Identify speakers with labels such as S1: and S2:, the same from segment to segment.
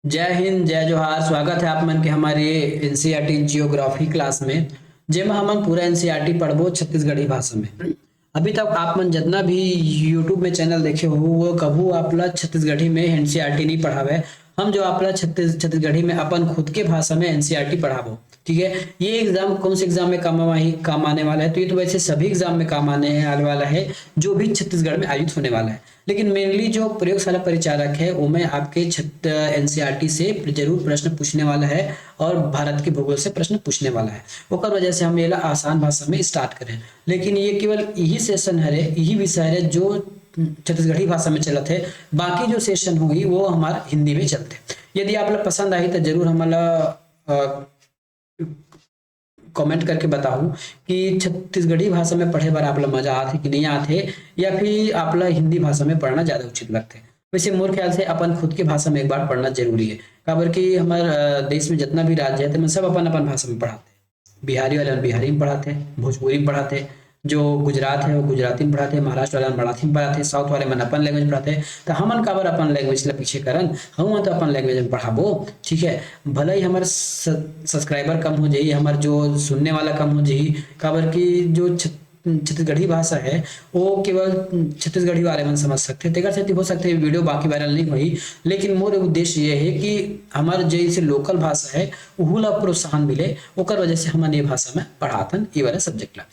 S1: जय हिंद जय जोहार। स्वागत है आप मन के हमारे एनसीईआरटी जियोग्राफी क्लास में, जेमा हमन पूरा एनसीईआरटी पढ़बो छत्तीसगढ़ी भाषा में। अभी तक आप मन जितना भी यूट्यूब में चैनल देखे हो वो कभू आपला छत्तीसगढ़ी में एनसीईआरटी नहीं पढ़ावे। हम जो आपला छत्तीसगढ़ी में अपन खुद के भाषा में एनसीईआरटी पढ़ाबो। ठीक है, ये एग्जाम कौन से एग्जाम में काम आने वाला है, तो ये तो वैसे सभी एग्जाम में काम आने वाला है जो भी छत्तीसगढ़ में आयोजित होने वाला है। लेकिन मेनली जो प्रयोगशाला परिचारक है वो में आपके एनसीईआरटी से जरूर प्रश्न पूछने वाला है और भारत के भूगोल से प्रश्न पूछने वाला है। ओकर वजह से हम ये आसान भाषा में स्टार्ट करें। लेकिन ये केवल यही सेशन है, यही विषय है जो छत्तीसगढ़ी भाषा में चलत है। बाकी जो सेशन होगी वो हमारा हिंदी में चलते। यदि आप लोग पसंद आई तो जरूर हमारा कमेंट करके बताऊं कि छत्तीसगढ़ी भाषा में पढ़े बार आप लोग मजा आते कि नहीं आते, या फिर आप लोग हिंदी भाषा में पढ़ना ज्यादा उचित लगते। वैसे मोर ख्याल से अपन खुद की भाषा में एक बार पढ़ना जरूरी है, काबर कि हमारे देश में जितना भी राज्य है तो सब अपन अपन भाषा में पढ़ाते हैं। बिहारी वाले बिहारी में पढ़ाते हैं, भोजपुरी में पढ़ाते हैं, जो गुजरात है वो गुजराती में पढ़ाते हैं, महाराष्ट्र वाले मराठी में पढ़ाते हैं, साउथ वाले मन अपन लैंग्वेज पढ़ाते हैं। तो हमन काबर अपन लैंग्वेज ला पीछे करन, हम तो अपन लैंग्वेज में पढ़ाबो। ठीक है, भले ही हमारे सब्सक्राइबर कम हो जाए, हमारे जो सुनने वाला कम हो जाए, काबर की जो छत्तीसगढ़ी भाषा है वो केवल छत्तीसगढ़ी वाले मन समझ सकते तेकर से हो सकते हैं वीडियो बाकी वायरल नहीं हुई। लेकिन मोर उद्देश्य ये है कि हमारे जैसे लोकल भाषा है उहू ला प्रोत्साहन मिले, ओकर वजह से हमन ये भाषा में पढ़ाथन ये वाला सब्जेक्ट ला।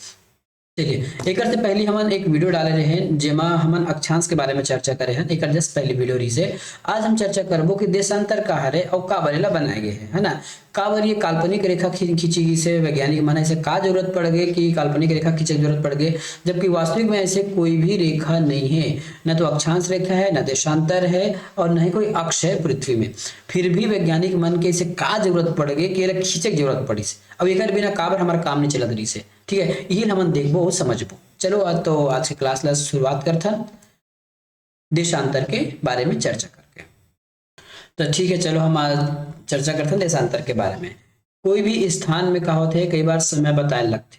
S1: चलिए, एक से पहले हमन एक वीडियो डाले रहे हैं जेमा हमन अक्षांश के बारे में चर्चा करे हैं। एक जस्ट पहली वीडियो रही से आज हम चर्चा करबो कि देशांतर का हरे और का बरेला बनाए गए हैं, है ना। काबर ये काल्पनिक रेखा खींची गई से वैज्ञानिक मन ऐसे का जरूरत पड़ गई कि काल्पनिक रेखा खींचे की जरूरत पड़ गई, जबकि वास्तविक में ऐसे कोई भी रेखा नहीं है। न तो अक्षांश रेखा है, न देशांतर है, और न ही कोई अक्ष है पृथ्वी में। फिर भी वैज्ञानिक मन के इसे का जरूरत पड़ गई कि खींचे की जरूरत पड़ी से। अब एक बिना काबर हमारा काम नहीं चलत रही से। ठीक है, यही हम देखबो समझबो। चलो आज की क्लास ला शुरुआत करता देशांतर के बारे में चर्चा करके। तो ठीक है, चलो हम आज चर्चा करते हैं देशांतर के बारे में। कोई भी स्थान में का होते है कई बार समय बताए लगते।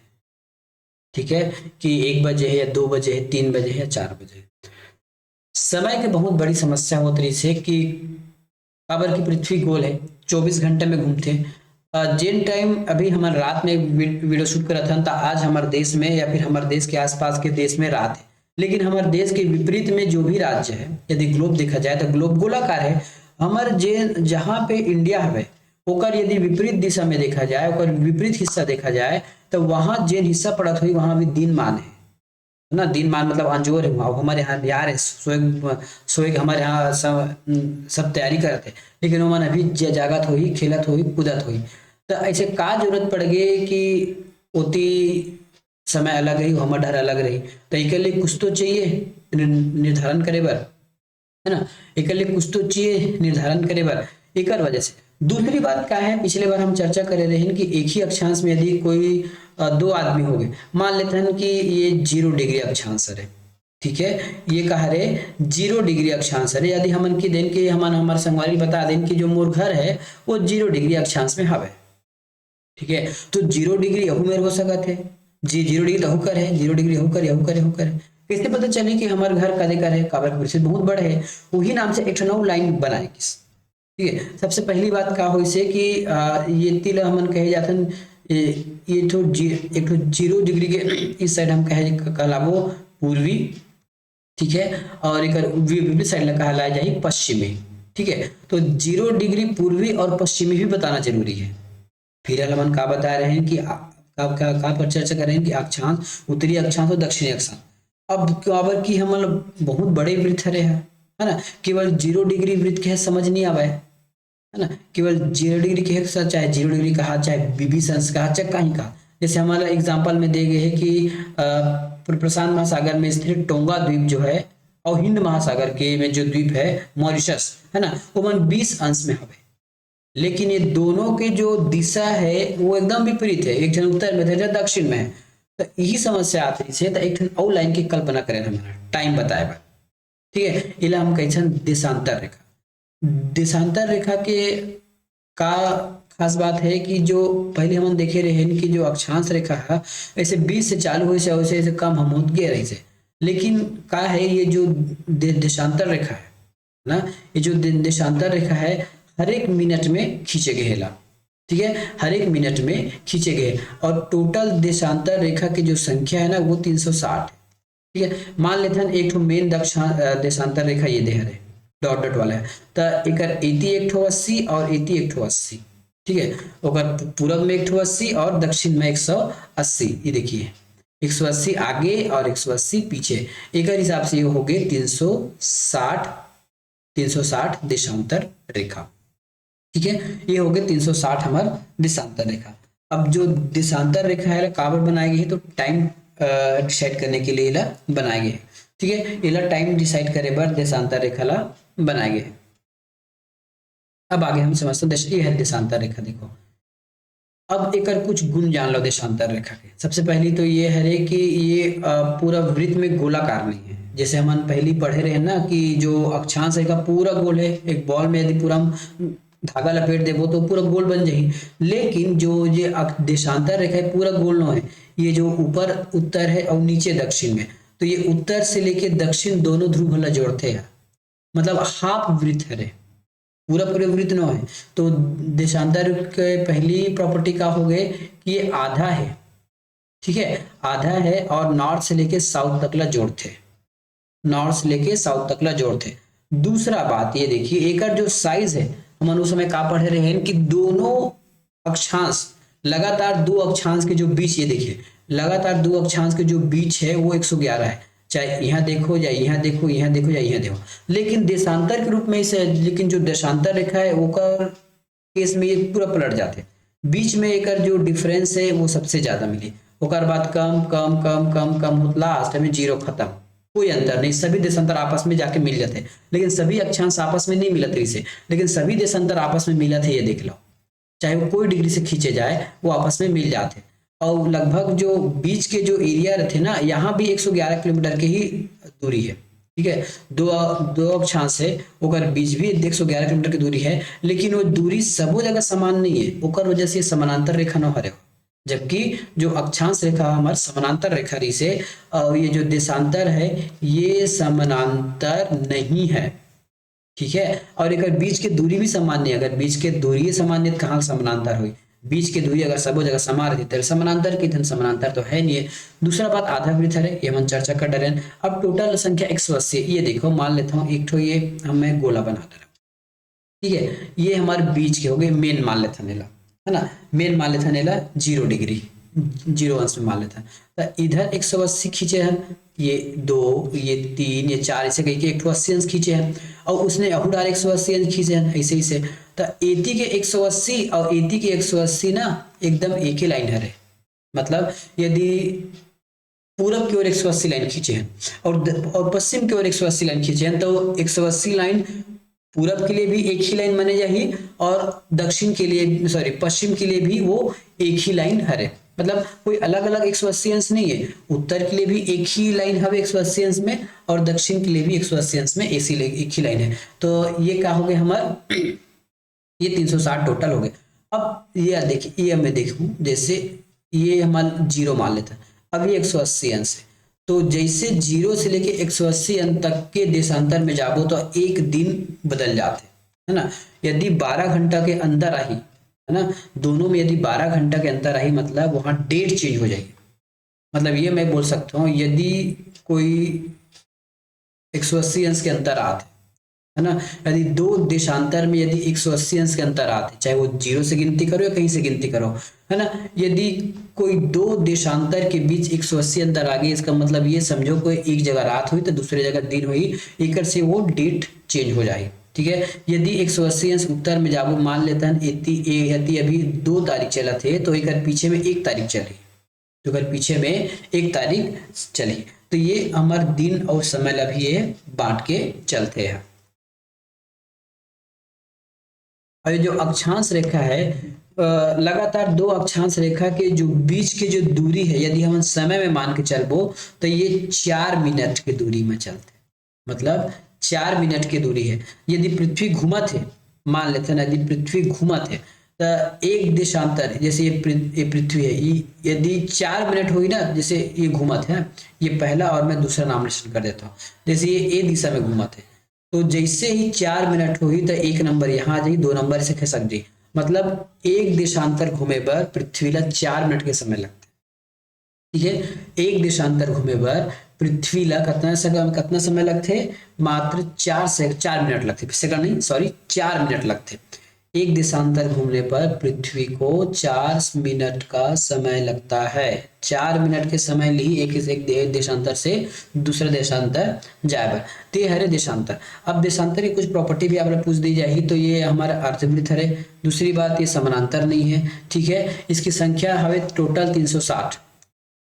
S1: ठीक है, कि 1 बजे है या 2 बजे है, 3 बजे है या 4 बजे है। समय की बहुत बड़ी समस्या होती रही से कि काबर की पृथ्वी गोल है, 24 घंटे में घूमते। जिन टाइम अभी हमारे रात में वीडियो शूट करा था, तो आज हमारे देश में या फिर हमारे देश के आसपास के देश में रात है। लेकिन हमारे देश के विपरीत में जो भी राज्य है, यदि ग्लोब देखा जाए तो ग्लोब गोलाकार है। हमारे जहाँ पे इंडिया है ओकर यदि विपरीत दिशा में देखा जाए, ओकर विपरीत हिस्सा देखा जाए, तो वहां जेन हिस्सा पड़त हुई वहां भी दिन मान है ना। दिन मान मतलब अंजोर है। अब हमारे यहाँ बिहार है, सोएग हमारे यहाँ सब तैयारी करते, लेकिन वो मन अभी जागत हुई, खेलत हुई, कूदत हुई। तो ऐसे का जरूरत पड़ गई कि ओती समय अलग रही, हमार डर अलग रही। तो एक लिए कुछ तो चाहिए निर्धारण करे बर, है ना। एक लिए कुछ तो चाहिए निर्धारण करे बर, एक वजह से। दूसरी बात क्या है, पिछले बार हम चर्चा करे रहे हैं कि एक ही अक्षांश में यदि कोई 2 आदमी हो गए, मान लेते हैं कि ये 0 डिग्री अक्षांश है। ठीक है, ये कहा रे 0 डिग्री अक्षांश है। यदि हमन की दिन के हमारे संगवारी बता दें कि जो मोर घर है वो 0 डिग्री अक्षांश में हवे। ठीक है, तो 0 डिग्री यहू में हो सकत है जी, 0 डिग्री लहू कर है, 0 डिग्री यहू कर, यहू कर, यहू कर। कैसे पता चले कि हमारे घर कदे कर है, काबर परिस्थिति बहुत बड़े है। वही नाम से एक नौ लाइन बनाए किस। ठीक है, सबसे पहली बात का हो से कि ये तिल हमन कहे जाथन ये तो एक 0 डिग्री के इस साइड हम कहे कहलाबो पूर्वी। ठीक है, और एक विपरीत साइड ला कहला जाए पश्चिमी। ठीक है, तो 0 डिग्री पूर्वी और पश्चिमी भी बताना जरूरी है। फिर हम का बता रहे हैं कि का पर चर्चा कर रहे हैं कि अक्षांश, उत्तरी अक्षांश और दक्षिणी अक्षांश। अब काबर की हम बहुत बड़े वृत्त है ना। केवल 0 डिग्री वृत्त के समझ नहीं आवे, है ना। केवल 0 डिग्री के चाहे 0 डिग्री कहा, चाहे बीबी संस कहा, चाहे कहीं कहा। जैसे हमारा एग्जाम्पल में दे गए है कि प्रशांत महासागर में स्थित टोंगा द्वीप जो है और हिंद महासागर के में जो द्वीप है मॉरिशस, है ना, वो मन 20 अंश में हवे। लेकिन ये दोनों के जो दिशा है वो एकदम विपरीत है, एक जन उत्तर में है, दक्षिण में है। तो यही समस्या आती है। तो एक और लाइन की कल्पना करें हमारा टाइम बताए बार। ठीक है, इला हम कहे देशांतर रेखा। देशांतर रेखा के का खास बात है कि जो पहले हम देखे रहे कि जो अक्षांश रेखा है ऐसे 20 से चालू हुई से वैसे कम हम होत गए रही से। लेकिन का है ये जो देशांतर रेखा है ना, ये जो देशांतर रेखा है हर एक मिनट में खींचे गए ला, ठीक है, हर एक मिनट में खींचे गए। और टोटल देशांतर रेखा की जो संख्या है ना वो 360 है, ठीक है। मान लेते हैं एक ठो मेन देशांतर रेखा ये दे है, डॉट डॉट वाला है, तो एकर एती एक ठो 80 और एती एक ठो 80, ठीक है। ओकर पूरब में एक ठो 80 और दक्षिण में 180, ये देखिए 180 आगे और 180 पीछे, एक हिसाब से ये हो गए 360 देशांतर रेखा, ठीक है। ये हो गए 360 हमार देशांतर रेखा। अब जो देशांतर रेखा है काबर बनाई गई है, तो टाइम डिसाइड करने के लिए इला बनाए गए, ठीक है। इला टाइम डिसाइड करे बर देशांतर रेखा ला बनाए गए। अब आगे हम समझते हैं ये है देशांतर रेखा। देखो अब एक कुछ गुण जान लो देशांतर रेखा के। सबसे पहली तो ये है कि ये पूरा वृत्त में गोलाकार नहीं है, जैसे हम पहली पढ़े रहे ना कि जो अक्षांश रेखा पूरा गोल है, एक बॉल में यदि पूरा हम धागा लपेट देवो तो पूरा गोल बन जाही। लेकिन जो ये देशांतर रेखा है पूरा गोल न है, ये जो ऊपर उत्तर है और नीचे दक्षिण में, तो ये उत्तर से लेके दक्षिण दोनों ध्रुव ला जोड़ते हैं, मतलब हाफ वृत्त है, पूरा पूरे वृत्त न है। तो देशांतर के पहली प्रॉपर्टी का हो गए कि ये आधा है, ठीक है, आधा है और नॉर्थ से लेके साउथ तक ला जोड़ते, नॉर्थ से लेके साउथ तक ला जोड़ते। दूसरा बात ये देखिए एक जो साइज है, हम उस समय का पढ़े रहे हैं कि दोनों अक्षांश लगातार दो अक्षांश के जो बीच, ये देखिए लगातार दो अक्षांश के जो बीच है वो 111 है, चाहे यहाँ देखो या यहाँ देखो, यहाँ देखो या यहाँ देखो। लेकिन देशांतर के रूप में इसे, लेकिन जो देशांतर रेखा है वो केस में ये पूरा पलट जाते, बीच में एक जो डिफरेंस है वो सबसे ज्यादा मिली, ओकर बाद कम कम कम कम कम हो, लास्ट में जीरो खत्म, कोई अंतर नहीं। सभी देशांतर आपस में जाके मिल जाते, लेकिन सभी अक्षांश आपस में नहीं मिलते इसे, लेकिन सभी देशांतर आपस में मिला थे, ये देख लो, चाहे वो कोई डिग्री से खींचे जाए वो आपस में मिल जाते। और लगभग जो बीच के जो एरिया रहते ना, यहाँ भी 111 किलोमीटर की ही दूरी है, ठीक है। दो दो अक्षांश है, ओकर बीच भी 111 किलोमीटर की दूरी है, लेकिन वो दूरी सबो जगह समान नहीं है, ओकर वजह से समानांतर रेखा न हरे, जबकि जो अक्षांश रेखा हमारे समानांतर रेखा रही से, और ये जो देशांतर है ये समानांतर नहीं है, ठीक है। और एक बीच के दूरी भी समान नहीं, अगर बीच के दूरी समान नहीं कहाँ समानांतर हुई, बीच की दूरी अगर सब जगह समान रहती तो समानांतर की, समानांतर तो है नहीं है। दूसरा बात आधा वृत्त है, ये हम चर्चा कर रहे हैं। अब टोटल संख्या 180, ये देखो मान लेता हूँ एक ठो ये हमें गोला बना दे रहा, ठीक है, ये हमारे बीच के हो गए मेन मान लेता नेला, है ना, मेन मान लेता नेला 0 डिग्री 0 अंश में मान लेता है, तो इधर 180 खींचे हैं, ये 2 ये 3 ये 4 ऐसे कहीं के 180 अंश खींचे हैं, और उसने अहुडार 180 अंश खींचे हैं ऐसे ही से। तो एटी के 180 और एटी के 180 ना एकदम एक ही लाइन है, मतलब यदि पूरब की ओर 180 लाइन खींचे हैं और पश्चिम की ओर 180 लाइन खींचे हैं, तो 180 लाइन पूरब के लिए भी एक ही लाइन माने जाही और दक्षिण के लिए, सॉरी पश्चिम के लिए भी वो एक ही लाइन है, मतलब कोई अलग अलग 180 अंश नहीं है। उत्तर के लिए भी एक ही लाइन है 180 अंश में, और दक्षिण के लिए भी 180 अंश में एक ही लाइन है। तो ये क्या हो गया हमारा, ये 360 टोटल हो गए। अब ये देखिए, ये मैं देखूं जैसे ये हमारा 0 मान लेता है, अब ये 180 अंश है, तो जैसे 0 से लेके 180 अंश तक के देशांतर में जाबो तो एक दिन बदल जाते, है ना। यदि 12 घंटा के अंदर आई, है ना, दोनों में यदि 12 घंटा के अंतर आई, मतलब वहां डेट चेंज हो जाएगी। मतलब ये मैं बोल सकता हूँ यदि कोई 180 अंश के अंतर आते, है ना, यदि दो देशांतर में यदि 180 अंश के अंतर आते, चाहे वो 0 से गिनती करो या कहीं से गिनती करो, है ना, यदि कोई दो देशांतर के बीच 180 अंतर आ गई, इसका मतलब ये समझो कोई एक जगह रात हुई तो दूसरी जगह दिन हुई, एक से वो डेट चेंज हो जाएगी, ठीक है। यदि 180 अंश उत्तर में जाबो मान लेता है यदि अभी 2 तारीख चला थे, तो एक पीछे में 1 तारीख चली, तो अगर पीछे में 1 तारीख चली, तो ये हमारे दिन और समय अभी ये बांट के चलते हैं। और जो अक्षांश रेखा है, लगातार दो अक्षांश रेखा के जो बीच की जो दूरी है, यदि हम समय में मान के चलबो तो ये 4 मिनट की दूरी में चलते, मतलब 4 मिनट की दूरी है। यदि पृथ्वी घूमत है, मान लेते हैं यदि पृथ्वी घूमत है, तो एक देशांतर जैसे ये पृथ्वी है, यदि 4 मिनट हुई ना, जैसे ये घूमत है, ये पहला और मैं दूसरा नाम निश्चित कर देता हूँ, जैसे ये ए दिशा में घूमत है, तो जैसे ही 4 मिनट हुई तो 1 नंबर यहाँ आ जाई, 2 नंबर से खिसक जाई। मतलब एक देशांतर घूमे पर पृथ्वी ला 4 मिनट के समय लगते। ठीक है, एक देशांतर घूमे पर पृथ्वी ला कितना समय लगते, मात्र 4 मिनट लगते, सेकंड नहीं सॉरी 4 मिनट लगते। एक देशांतर घूमने पर पृथ्वी को 4 मिनट का समय लगता है। 4 मिनट के समय ली एक देशांतर से दूसरे देशांतर जाए बर, तो ये हरे देशांतर। अब देशांतर की कुछ प्रॉपर्टी भी आपने पूछ दी जाएगी, तो ये हमारा अर्धवृत्त है। दूसरी बात ये समानांतर नहीं है। ठीक है, इसकी संख्या हवे टोटल 360।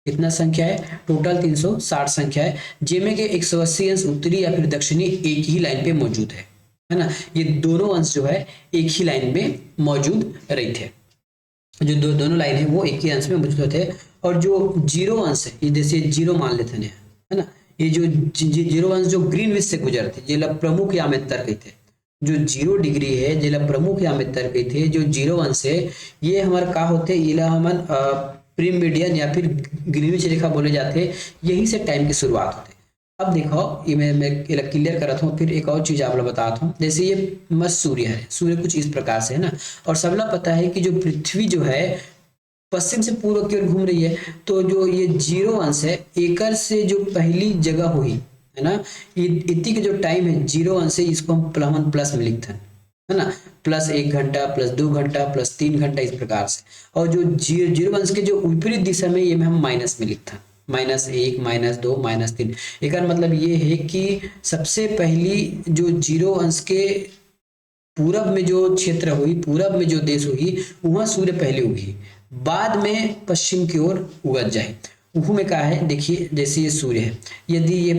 S1: कितना संख्या है, टोटल 360 संख्या है, जिनमें के 180 अंश उत्तरी या फिर दक्षिणी एक ही लाइन पे मौजूद है ना। ये दोनों अंश जो है एक ही लाइन में मौजूद रहे थे, जो दोनों लाइन है वो एक ही अंश में मौजूद होते। और जो जीरो अंश है, ये जैसे जीरो मान लेते हैं, है ना, ये जो जीरो अंश जो ग्रीनविच से गुजरते जिला प्रमुख या अमितर कहते, जो 0 डिग्री है जिला प्रमुख या अमितर कहते, जो जीरो अंश है ये हमारे का होते, इला हमन प्रीम मीडियन या फिर ग्रीनविच रेखा बोले जाते, यही से टाइम की शुरुआत होती। अब देखो ये मैं क्लियर कर रहा हूँ, फिर एक और चीज आप लोग बताता हूँ। जैसे ये मस्त सूर्य है, सूर्य कुछ इस प्रकार से है ना, और सबला पता है कि जो पृथ्वी जो है पश्चिम से पूर्व की ओर घूम रही है, तो जो ये जीरो अंश है एकर से जो पहली जगह हुई है ना, ये इतनी के जो टाइम है जीरो अंश है, इसको हम प्लस में लिखते हैं, है ना, +1 घंटा +2 घंटा +3 घंटा इस प्रकार से। और जो जीरो अंश के जो विपरीत दिशा में ये हम माइनस में लिखते हैं, -1 -2 -3। एक मतलब ये है कि सबसे पहली जो जीरो अंश के पूरब में जो क्षेत्र हुई, पूरब में जो देश हुई, वहां सूर्य पहले उगी, बाद में पश्चिम की ओर उगत जाए। वह में कहा है, देखिए जैसे ये सूर्य है, यदि ये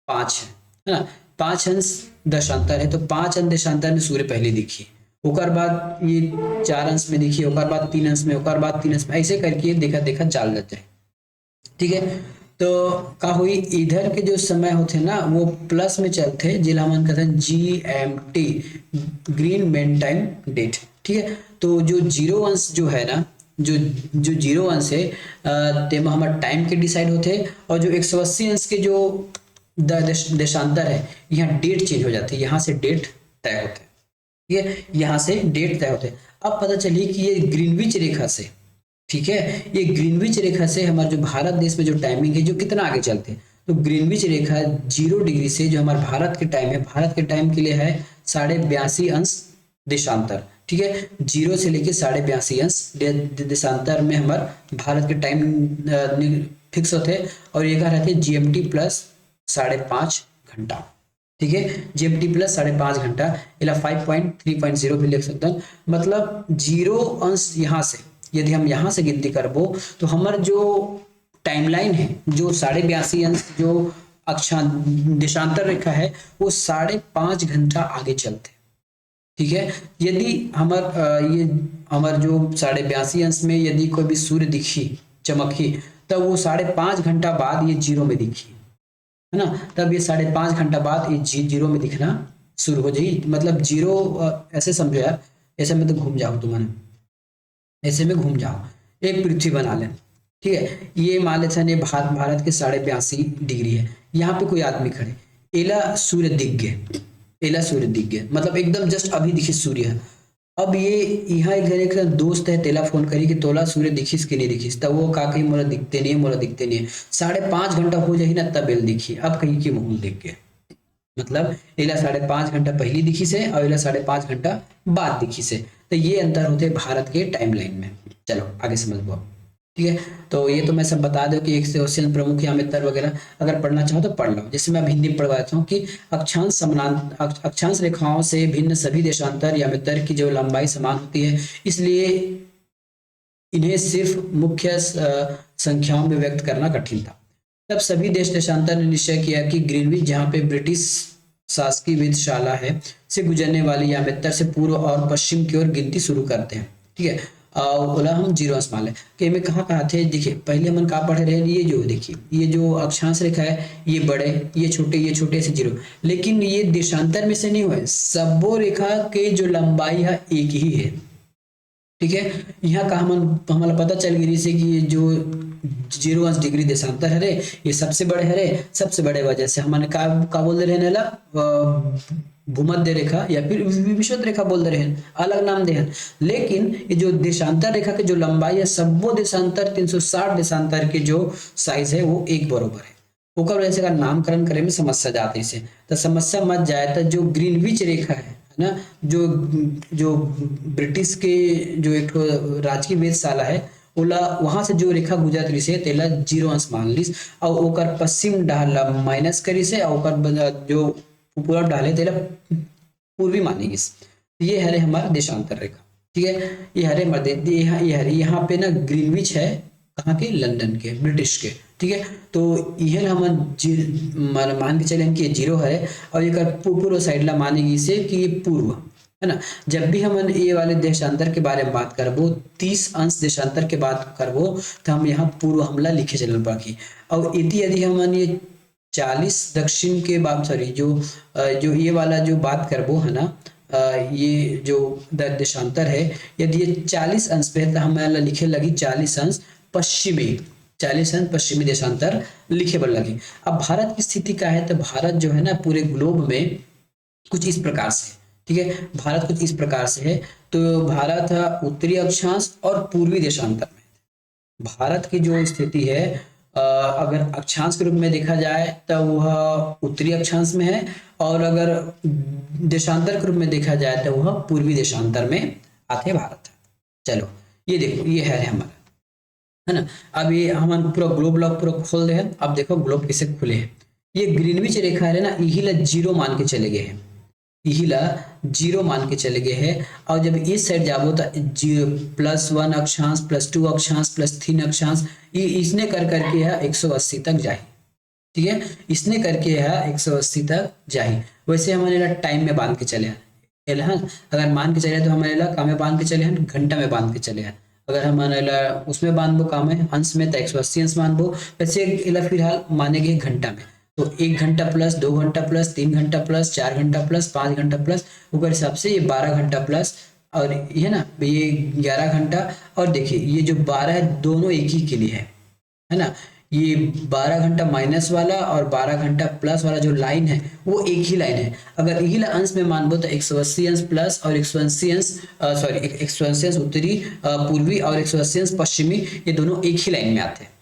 S1: 5 है ना, 5 अंश दशांतर है, तो 5 अंश देशांतर में सूर्य पहले दिखी, ओकर बाद ये 4 अंश में दिखी, ओकर बाद 3 अंश में, ओकर बाद 3 अंश में, ऐसे करके देखा देखा चाल जाते हैं। ठीक है, तो का हुई इधर के जो समय होते ना वो प्लस में चलते, जिला मन कहते हैं GMT, Greenwich mean time date. ठीक है, तो जो जीरो अंश जो है ना, जो जीरो अंश है तेमा हमारा टाइम के डिसाइड होते, और जो 180 अंश के जो देशांतर है यहाँ डेट चेंज हो जाती है, यहाँ से डेट तय होते। ठीक है, यहाँ से डेट तय होते। अब पता चली कि ये ग्रीनविच रेखा से, ठीक है, ये ग्रीनविच रेखा से हमारे जो भारत देश में जो टाइमिंग है जो कितना आगे चलते हैं, तो ग्रीनविच रेखा 0 डिग्री से जो हमारे भारत के टाइम है, भारत के टाइम के लिए है 82.5 अंश देशांतर। ठीक है, 0 से लेके 82.5 अंश देशांतर में हमारे भारत के टाइम फिक्स होते, और ये कहा रहते GMT प्लस 5.5 घंटा। ठीक है, GMT प्लस 5.5 घंटा, इला 5.3.0 भी लिख सकते हैं। मतलब 0 अंश यहाँ से यदि हम यहाँ से गिनती करबो, तो हमार जो टाइमलाइन है, जो 82.5 अंश जो देशांतर रेखा है, वो 5.5 घंटा आगे चलते। ठीक है, यदि ये हमार जो 82.5 अंश में यदि कोई भी सूर्य दिखी चमकी, तब वो 5.5 घंटा बाद ये जीरो में दिखी, है ना, तब ये 5.5 घंटा बाद ये जीरो में दिखना शुरू हो जाए। मतलब जीरो ऐसे समझो यार, ऐसे में तो घूम जाओ तुम्हारे, ऐसे में घूम जाओ, एक पृथ्वी बना लें। ठीक है, ये मान लेते हैं भारत के 82.5 डिग्री है, यहाँ पे कोई आदमी खड़े, एला सूर्य दिख गए, एला सूर्य दिख गए, मतलब एकदम जस्ट अभी दिखी सूर्य है। अब ये यहाँ एक दोस्त है, तेला फोन करी कि तोला सूर्य दिखिस कि नहीं दिखिस, तब वो का कहीं मोला दिखते नहीं है, मोला दिखते नहीं है, 5.5 घंटा हो जाए ना तब एल दिखी, अब कहीं के मुंह देख के, मतलब एला 5.5 घंटा पहली दिखी से और एला 5.5 घंटा बाद दिखी से, तो ये अंतर होते हैं भारत के टाइमलाइन में। चलो आगे समझ लो। ठीक है, तो ये तो मैं सब बता दूं कि 180 प्रमुख या अमितर वगैरह अगर पढ़ना चाहो तो पढ़ लो। जैसे मैं अब हिंदी में पढ़वाता हूँ कि अक्षांश रेखाओं से भिन्न सभी देशांतर या अमितर की जो लंबाई समान होती है, इसलिए इन्हें सिर्फ मुख्य संख्याओं में व्यक्त करना कठिन था। तब सभी देशांतर ने निश्चय किया कि ग्रीनविच, जहाँ पे ब्रिटिश शासकीय वेधशाला है, से गुजरने वाली या अमितर से पूर्व और पश्चिम की ओर गिनती शुरू करते हैं। ठीक है, बोला हम जीरो अंश मान लें कि में कहाँ थे। देखिए पहले हम कहाँ पढ़े रहे, ये जो देखिए ये जो अक्षांश रेखा है, ये बड़े ये छोटे से जीरो, लेकिन ये देशांतर में से नहीं हुए, सबो रेखा के जो लंबाई है एक ही है। ठीक है, यहाँ का हमारा पता चल गई से कि ये जो 0 डिग्री देशांतर हरे, ये सबसे बड़े हरे, सबसे बड़े वजह से हमने का बोल रहे हैं भूमध्य रेखा या फिर विषुवत रेखा बोल रहे हैं, अलग नाम दे हैं। लेकिन ये जो देशांतर रेखा की जो लंबाई है, सब वो देशांतर 360 देशांतर की जो साइज है वो एक बराबर है। ओकर वजह से अगर नामकरण करे में समस्या जाती है, तो समस्या मत जाए तो जो ग्रीनविच रेखा है ना, जो जो ब्रिटिश के जो एक राजकीय वेधशाला है ओला वहां से जो रेखा गुजरत रही से तेला 0 अंश मान लीस, और ओकर पश्चिम डाल माइनस करी से, और ओकर जो पूरब डाले तेला पूर्वी मानेगी। ये हरे हमारा देशांतर रेखा, ठीक है। ये हरे हमारे ये हरे यहाँ पे ना ग्रीनविच है, कहाँ के, लंदन के, ब्रिटिश के, ठीक है। तो यह हम मान के चले कि 0 है, और एक पूर्व साइड ला मानेगी से कि ये पूर्व है ना। जब भी हम ये वाले देशांतर के बारे में बात करबो, 30 अंश देशांतर के बात करबो, तो हम यहाँ पूर्व हमला लिखे चलल बाकी। और यदि हम ये 40 दक्षिण के बात, सॉरी जो ये वाला जो बात करबो है ना, ये जो देशांतर है, यदि ये 40 अंश पे है तो हमारा लिखे लगी 40 अंश पश्चिमी देशांतर लिखे बन लगी। अब भारत की स्थिति क्या है, तो भारत जो है ना पूरे ग्लोब में कुछ इस प्रकार से, ठीक है। भारत कुछ इस प्रकार से है, तो भारत उत्तरी अक्षांश और पूर्वी देशांतर में। भारत की जो स्थिति है, अगर अक्षांश के रूप में देखा जाए तो वह उत्तरी अक्षांश में है, और अगर देशांतर के रूप में देखा जाए तो वह पूर्वी देशांतर में आते भारत है। चलो ये देखो, ये है हमारा, है ना। अब ये हम पूरा ग्लोब लॉक पूरा खोल दे हैं। अब देखो ग्लोब कैसे खुले हैं। ये ग्रीनविच रेखा है ना, यही ला 0 मान के चले गए हैं, यही ला 0 मान के चले गए हैं। और जब इस साइड जाबो तो +1 अक्षांश, +2 अक्षांश, +3 अक्षांश, ये इसने कर करके है 180 तक जाए, ठीक है। इसने करके है 180 तक जाए। वैसे हमारे टाइम में बांध के चले हैं, अगर मान के चले तो हमारे काम में बांध के चले हैं, घंटा में बांध के चले हैं। अगर हमारे उसमें बांधबो काम है अंश में तो 180 अंश बांधबो। वैसे फिलहाल मानेंगे घंटा में, तो 1 घंटा प्लस 2 घंटा प्लस 3 घंटा प्लस 4 घंटा प्लस 5 घंटा प्लस, ऊपर हिसाब से ये 12 घंटा प्लस, और ये ना ये 11 घंटा। और देखिए ये जो 12 है दोनों एक ही के लिए है ना। ये 12 घंटा माइनस वाला और 12 घंटा प्लस वाला जो लाइन है वो एक ही लाइन है। अगर यही अंश में मानबो तो 180 अंश प्लस और 180 अंश, सॉरी 180 अंश उत्तरी पूर्वी और 180 अंश पश्चिमी, ये दोनों एक ही लाइन में आते हैं,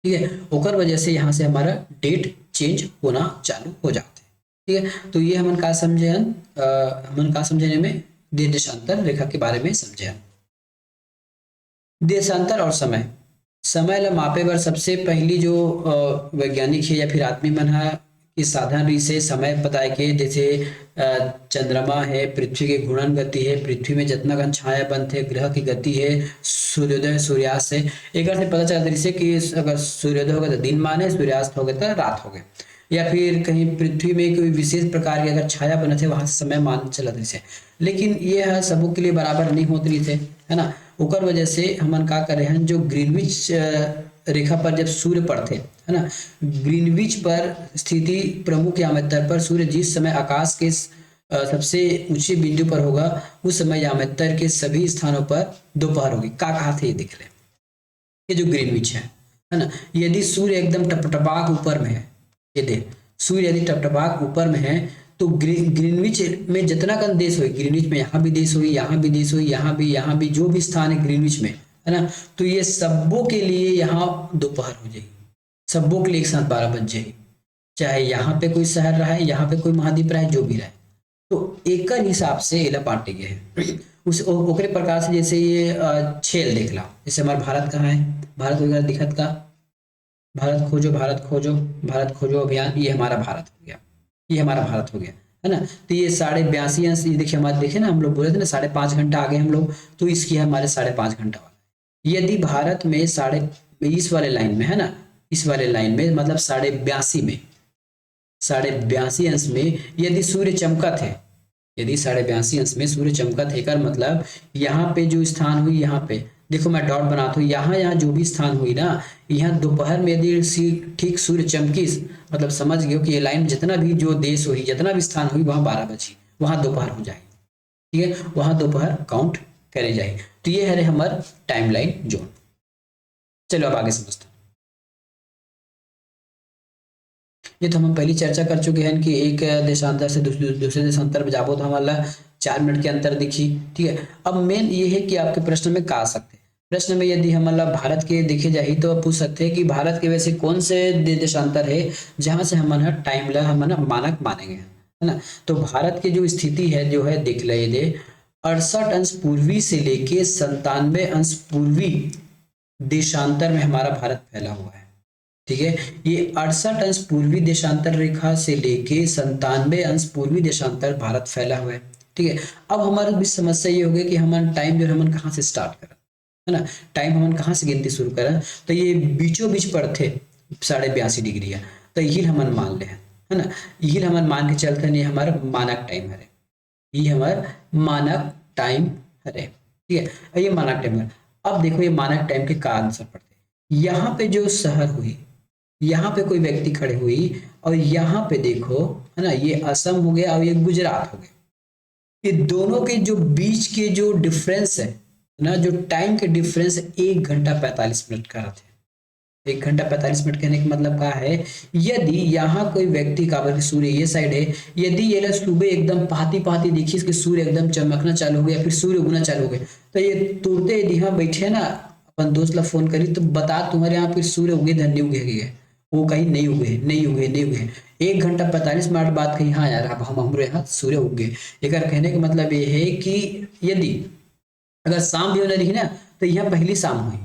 S1: ठीक है। ओकर वजह से यहाँ से हमारा डेट चेंज होना चालू हो जाते हैं, ठीक है। तो ये हमन का समझे, हमन का समझने में देशांतर रेखा के बारे में समझे। देशांतर और समय ला मापे बर सबसे पहली जो वैज्ञानिक है या फिर आदमी मन है कि साधन रही से समय बताए के, जैसे चंद्रमा है, पृथ्वी के घूर्णन गति है, पृथ्वी में जितना कन छाया बनते, ग्रह की गति है, सूर्योदय सूर्यास्त है। एक से पता चलता है कि अगर सूर्योदय होगा तो दिन माने, सूर्यास्त होगा तो रात हो गए, या फिर कहीं पृथ्वी में कोई विशेष प्रकार की अगर छाया बने थे वहां से समय मान चलत रही से। लेकिन ये है सबों के लिए बराबर नहीं होती रही थे, है ना। ओकर वजह से हमन का करे हैं, जो ग्रीनविच रेखा पर जब सूर्य पड़ते है ना, ग्रीनविच पर स्थिति प्रमुख यामतर पर सूर्य जिस समय आकाश के सबसे ऊंचे बिंदु पर होगा उस समय यामतर के सभी स्थानों पर दोपहर होगी। का कहा थे ये देख ले, ये जो ग्रीनविच है ना, यदि सूर्य एकदम टपटपाक ऊपर में है, ये देख सूर्य यदि टपटपाक ऊपर में है तो ग्रीनविच में जितना कन देश हुई, ग्रीनविच में यहाँ भी देश हुई, यहाँ भी देश हुई, यहाँ भी जो भी स्थान है ग्रीनविच में, है ना, तो ये सबों के लिए यहाँ दोपहर हो जाएगी, सबों के लिए एक साथ 12 बज जाएगी। चाहे यहाँ पे कोई शहर रहा है, यहाँ पे कोई महाद्वीप रहा है, जो भी रहा है, तो एक हिसाब से एला बांटे गए हैं। उस ओकरे प्रकार से जैसे ये छेल देख ला, जैसे हमारा भारत कहाँ है, भारत वगैरह दिखत का, भारत खोजो भारत खोजो भारत खोजो अभियान, ये हमारा भारत हो गया, ये हमारा भारत हो गया, है ना। तो ये 82.5 अंश, ये देखिए हमारे, देखे ना हम लोग बोले थे ना 5.5 घंटा आगे हम लोग, तो इसकी है हमारे 5.5 घंटा वाला। यदि भारत में इस वाले लाइन में है ना, इस वाले लाइन में मतलब 82.5 में, 82.5 अंश में यदि सूर्य चमकत है, यदि 82.5 अंश में सूर्य चमकत है, कर मतलब यहाँ पे जो स्थान हुई, यहाँ पे देखो मैं डॉट बनाता हूँ, यहाँ जो भी स्थान हुई ना, यहाँ दोपहर में यदि ठीक सूर्य चमकीस, मतलब समझ गए कि ये लाइन जितना भी जो देश हुई, जितना भी स्थान हुई, वहां 12 बजी, वहां दोपहर हो जाए, ठीक है, वहां दोपहर काउंट करे जाए। तो ये है हमारा टाइमलाइन जोन। चलो अब आगे समझते हैं। ये तो हम पहली चर्चा कर चुके हैं कि एक देशांतर से दूसरे देशांतर में जाबो तो हमारा 4 मिनट के अंतर दिखी। ठीक है, अब मेन ये है कि आपके प्रश्न में का आ सकते हैं। प्रश्न में यदि हमारा भारत के देखे जाए तो पूछ सकते हैं कि भारत के वैसे कौन से देशांतर है जहां से हमारा टाइम ला हमारा मानक मानेंगे, है ना। तो भारत की जो स्थिति है जो है देख लीजिए, 68 अंश पूर्वी से लेके 97 अंश पूर्वी देशांतर में हमारा भारत फैला हुआ है। ठीक है, ये 68 अंश पूर्वी देशांतर रेखा से लेके 97 अंश पूर्वी देशांतर भारत फैला हुआ है। ठीक है, अब हमारे बीच समस्या ये होगी कि हमारा टाइम जो है हम कहाँ से स्टार्ट करें, है ना। टाइम हम कहाँ से गिनती शुरू करें, तो ये बीचों बीच पर थे 82.5 डिग्री है, तो यही हम मान ले, है ना। यही हम मान के चलते नहीं हमारा मानक टाइम है, ये हमारा मानक टाइम है। ठीक है, ये मानक टाइम है। अब देखो ये मानक टाइम के का आंसर पड़ते, यहाँ पे जो शहर हुई, यहाँ पे कोई व्यक्ति खड़े हुई, और यहाँ पे देखो, है ना, ये असम हो गया और ये गुजरात हो गया। ये दोनों के जो बीच के जो डिफरेंस है ना, जो टाइम के डिफरेंस 1 घंटा 45 मिनट का रहते हैं। 1 घंटा 45 मिनट कहने का मतलब क्या है, यदि यहाँ कोई व्यक्ति का बल्कि सूर्य ये साइड है, यदि ये लोग सुबह एकदम पहाती पहाती देखिए इसके सूर्य एकदम चमकना चालू हो गया, फिर सूर्य उगना चालू हो गया, तो ये तुरते यदि यहाँ बैठे ना, अपन दोस्त लोग फोन करी तो बता तुम्हारे यहाँ फिर सूर्य उगे धन नहीं उगे गए, वो कहीं नहीं उगे नहीं उगे नहीं उगे। 1 घंटा 45 मिनट बाद कहीं हाँ यार अब हम हमारे यहाँ सूर्य उग गए। एक कहने का मतलब ये है कि यदि अगर शाम भी होने रही ना, तो यहाँ पहली शाम हुई।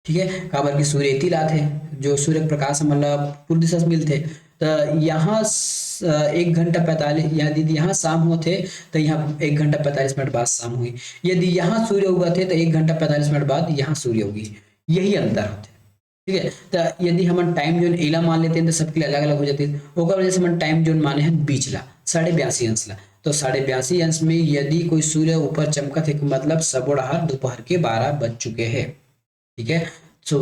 S1: ठीक है, काबर की सूर्य इतनी रात है जो सूर्य प्रकाश मतलब पूर्व दिशा से मिलते, तो यहाँ 1 घंटा 45 यदि यहाँ शाम होते तो यहाँ 1 घंटा 45 मिनट बाद शाम हुई। यदि यहाँ सूर्य उगा थे तो 1 घंटा 45 मिनट बाद यहाँ सूर्य उगी, यही अंतर होते। ठीक है, तो यदि हम टाइम जोन एला मान लेते हैं तो सबके लिए अलग अलग हो जाती है, ओकर वजह से हम टाइम जोन माने हैं बीचला 82.5 अंश ला। तो 82.5 अंश में यदि कोई सूर्य ऊपर चमकत है मतलब सबोड़हार दोपहर के 12 बज चुके हैं। ठीक है, सो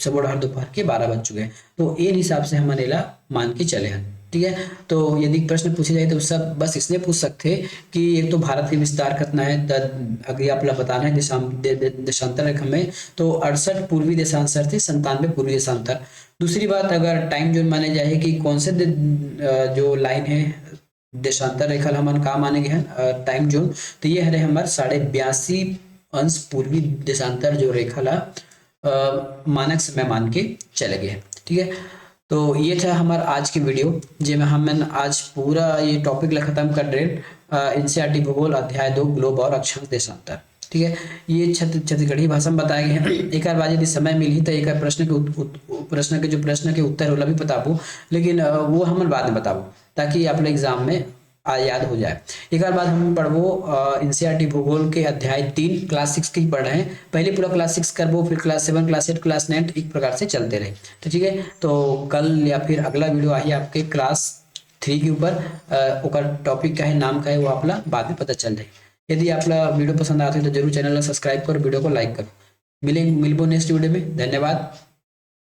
S1: सबोड़हार दोपहर के 12 बज चुके हैं, तो इन हिसाब से हम अनेला मान के चले हैं। ठीक है, तो यदि प्रश्न पूछे जाए तो सब बस इसलिए पूछ सकते हैं कि एक तो भारत के विस्तार कितना है, अगर आप बताना है देशांतर रेखा में तो 68 पूर्वी देशांतर थे, 97 पूर्वी देशांतर। दूसरी बात अगर टाइम जोन माने जाए कि कौन से जो लाइन है देशांतर रेखा हम का मानेंगे हैं टाइम जोन, तो ये है हमारे 82.5 अंश पूर्वी देशांतर जो रेखा ला मानक समय मान के चले गए। ठीक है, तो ये था हमारा आज की वीडियो जिसमें हम आज पूरा ये टॉपिक ला खत्म कर रहे एनसीईआरटी भूगोल अध्याय 2 ग्लोब और अक्षांश देशांतर। ठीक है, ये छत्तीसगढ़ी भाषा में बताए गए हैं। एक बार यदि समय मिली तो एक प्रश्न के उत्तर होला भी बताबो, लेकिन वो हम बाद में बताबो ताकि आप एग्जाम में याद हो जाए। एक बार बाद हम पढ़बो एनसीईआरटी भूगोल के अध्याय 3 क्लास 6 की पढ़ रहे हैं, पहले पूरा क्लास 6 करबो, फिर क्लास 7 क्लास 8 क्लास 9 एक प्रकार से चलते रहे। तो ठीक है, तो कल या फिर अगला वीडियो आई आपके क्लास 3 के ऊपर, ओकर टॉपिक का है नाम का है वो आपला बाद में पता चल जाए। यदि आपला वीडियो पसंद आते तो जरूर चैनल को सब्सक्राइब करो, वीडियो को लाइक करो। मिलबो नेक्स्ट वीडियो में, धन्यवाद।